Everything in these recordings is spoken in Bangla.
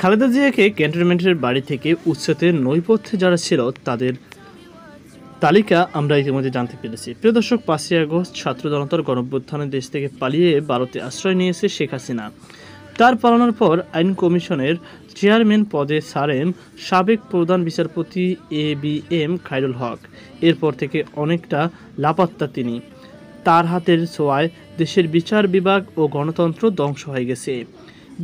খালেদা জিয়াকে ক্যান্টনমেন্টের বাড়ি থেকে উচ্ছেদের নৈপথ্যে যারা ছিল তাদের তালিকা আমরা ইতিমধ্যে জানতে পেরেছি। প্রিয় দর্শক, 5ই আগস্ট ছাত্র জনতার গণঅভ্যুত্থানে দেশ থেকে পালিয়ে ভারতে আশ্রয় নিয়েছে শেখ হাসিনা। তার পালানোর পর আইন কমিশনের চেয়ারম্যান পদে ছাড়েন সাবেক প্রধান বিচারপতি ABM খায়রুল হক। এরপর থেকে অনেকটা লাপাত্তা তিনি। তার হাতের ছোঁয়ায় দেশের বিচার বিভাগ ও গণতন্ত্র ধ্বংস হয়ে গেছে।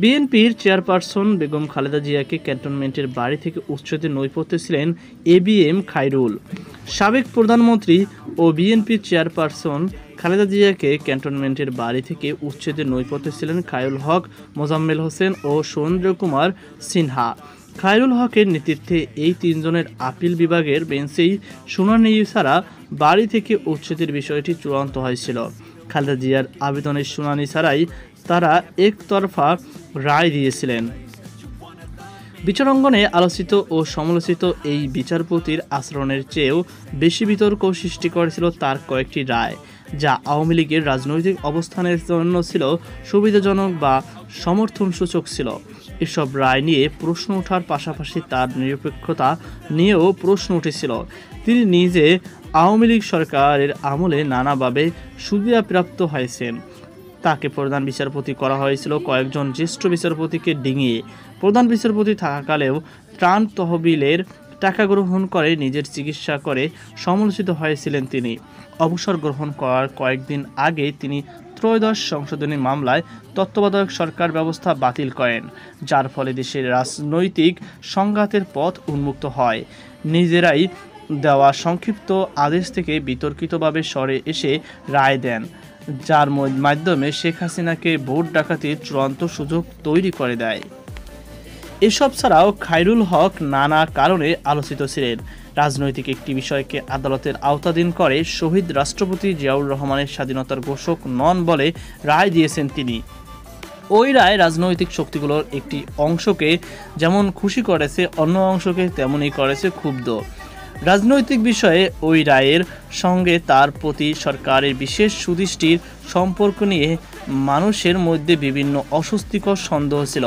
বিএনপির চেয়ারপারসন বেগম খালেদা জিয়াকে ক্যান্টনমেন্টের বাড়ি থেকে উচ্ছেদের নৈপথ্যে ছিলেন ABM খায়রুল। সাবেক প্রধানমন্ত্রী ও বিএনপির চেয়ারপারসন খালেদা জিয়াকে ক্যান্টনমেন্টের বাড়ি থেকে উচ্ছেদের নৈপথ্যে ছিলেন খায়রুল হক, মোজাম্মেল হোসেন ও সুরেন্দ্র কুমার সিনহা। খায়রুল হকের নেতৃত্বে এই তিনজনের আপিল বিভাগের বেঞ্চেই শুনানি ছাড়া বাড়ি থেকে উচ্ছেদের বিষয়টি চূড়ান্ত হয়েছিল। খালেদা জিয়ার আবেদনের শুনানি ছাড়াই তারা একতরফা রায় দিয়েছিলেন। বিচারাঙ্গনে আলোচিত ও সমালোচিত এই বিচারপতির আচরণের চেয়েও বেশি বিতর্ক সৃষ্টি করেছিল তার কয়েকটি রায়, যা আওয়ামী লীগের রাজনৈতিক অবস্থানের জন্য ছিল সুবিধাজনক বা সমর্থনসূচক ছিল। এসব রায় নিয়ে প্রশ্ন ওঠার পাশাপাশি তার নিরপেক্ষতা নিয়েও প্রশ্ন উঠেছিল। তিনি নিজে আওয়ামী লীগ সরকারের আমলে নানাভাবে সুবিধাপ্রাপ্ত হয়েছেন। তাকে প্রধান বিচারপতি করা হয়েছিল কয়েকজন জ্যেষ্ঠ বিচারপতিকে ডিঙিয়ে। প্রধান বিচারপতি থাকাকালেও ত্রাণ তহবিলের টাকা গ্রহণ করে নিজের চিকিৎসা করে সমালোচিত হয়েছিলেন তিনি। অবসর গ্রহণ করার কয়েকদিন আগে তিনি ত্রয়োদশ সংশোধনী মামলায় তত্ত্বাবধায়ক সরকার ব্যবস্থা বাতিল করেন, যার ফলে দেশের রাজনৈতিক সংঘাতের পথ উন্মুক্ত হয়। নিজেরাই দেওয়া সংক্ষিপ্ত আদেশ থেকে বিতর্কিতভাবে সরে এসে রায় দেন, যার মাধ্যমে শেখ হাসিনাকে ভোট ডাকাতির চূড়ান্ত সুযোগ তৈরি করে দেয়। এসব ছাড়াও খায়রুল হক নানা কারণে আলোচিত ছিলেন। রাজনৈতিক একটি বিষয়কে আদালতের আওতাধীন করে শহীদ রাষ্ট্রপতি জিয়াউর রহমানের স্বাধীনতার ঘোষক নন বলে রায় দিয়েছেন তিনি। ওই রায় রাজনৈতিক শক্তিগুলোর একটি অংশকে যেমন খুশি করেছে, অন্য অংশকে তেমনই করেছে ক্ষুব্ধ। রাজনৈতিক বিষয়ে ওই রায়ের সঙ্গে তার প্রতি সরকারের বিশেষ সুদৃষ্টির সম্পর্ক নিয়ে মানুষের মধ্যে বিভিন্ন অস্বস্তিকর সন্দেহ ছিল।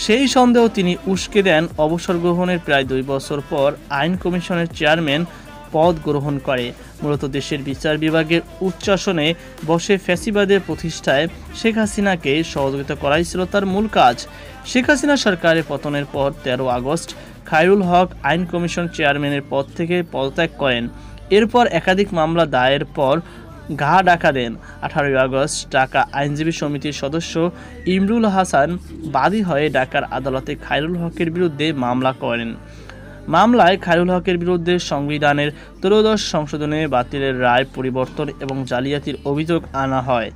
সেই সন্দেহ তিনি উস্কে দেন অবসর গ্রহণের প্রায় 2 বছর পর আইন কমিশনের চেয়ারম্যান পদ গ্রহণ করে। মূলত দেশের বিচার বিভাগের উচ্চাসনে বসে ফ্যাসিবাদের প্রতিষ্ঠায় শেখ হাসিনাকে সহযোগিতা করাই ছিল তার মূল কাজ। শেখ হাসিনা সরকারের পতনের পর 13 আগস্ট খায়রুল হক আইন কমিশন চেয়ারম্যানের পদ থেকে পদত্যাগ করেন। এরপর একাধিক মামলা দায়ের পর গা ডাকা দেন। 18 আগস্ট ঢাকা আইনজীবী সমিতির সদস্য ইমরুল হাসান বাদী হয়ে ঢাকার আদালতে খায়রুল হকের বিরুদ্ধে মামলা করেন। মামলায় খায়রুল হকের বিরুদ্ধে সংবিধানের ত্রয়োদশ সংশোধনী বাতিলের রায় পরিবর্তন এবং জালিয়াতির অভিযোগ আনা হয়।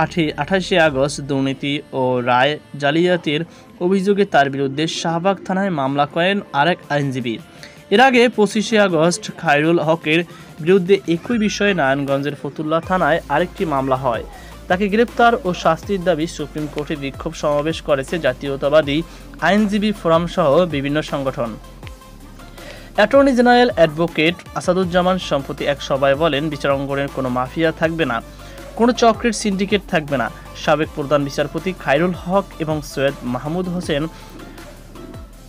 28 আগস্ট দুর্নীতি ও রায় জালিয়াতির অভিযোগে তার বিরুদ্ধে শাহবাগ থানায় মামলা করেন আরেক আইনজীবী। এর আগে 25 আগস্ট খায়রুল হকের বিরুদ্ধে একই বিষয়ে নারায়ণগঞ্জের ফতুল্লা থানায় আরেকটি মামলা হয়। তাকে গ্রেপ্তার ও শাস্তির দাবি সুপ্রিম কোর্টে বিক্ষোভ সমাবেশ করেছে জাতীয়তাবাদী আইনজীবী ফোরাম সহ বিভিন্ন সংগঠন। অ্যাটর্নি জেনারেল অ্যাডভোকেট আসাদুজ্জামান সম্প্রতি এক সভায় বলেন, বিচারাঙ্গনের কোনো মাফিয়া থাকবে না, কোনো চক্রের সিন্ডিকেট থাকবে না। সাবেক প্রধান বিচারপতি খায়রুল হক এবং সৈয়দ মাহমুদ হোসেন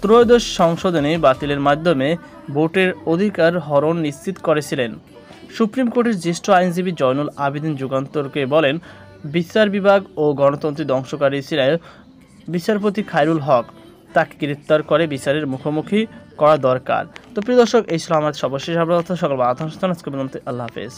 ত্রয়োদশ সংশোধনী বাতিলের মাধ্যমে ভোটের অধিকার হরণ নিশ্চিত করেছিলেন। সুপ্রিম কোর্টের জ্যেষ্ঠ আইনজীবী জয়নুল আবেদিন যুগান্তরকে বলেন, বিচার বিভাগ ও গণতন্ত্র ধ্বংসকারী ছিলেন বিচারপতি খায়রুল হক। তাকে গ্রেপ্তার করে বিচারের মুখোমুখি করা দরকার। তো প্রিয় দর্শক, এই ছিল আমার সর্বশেষ আপডেট। সকল আল্লাহ হাফেজ।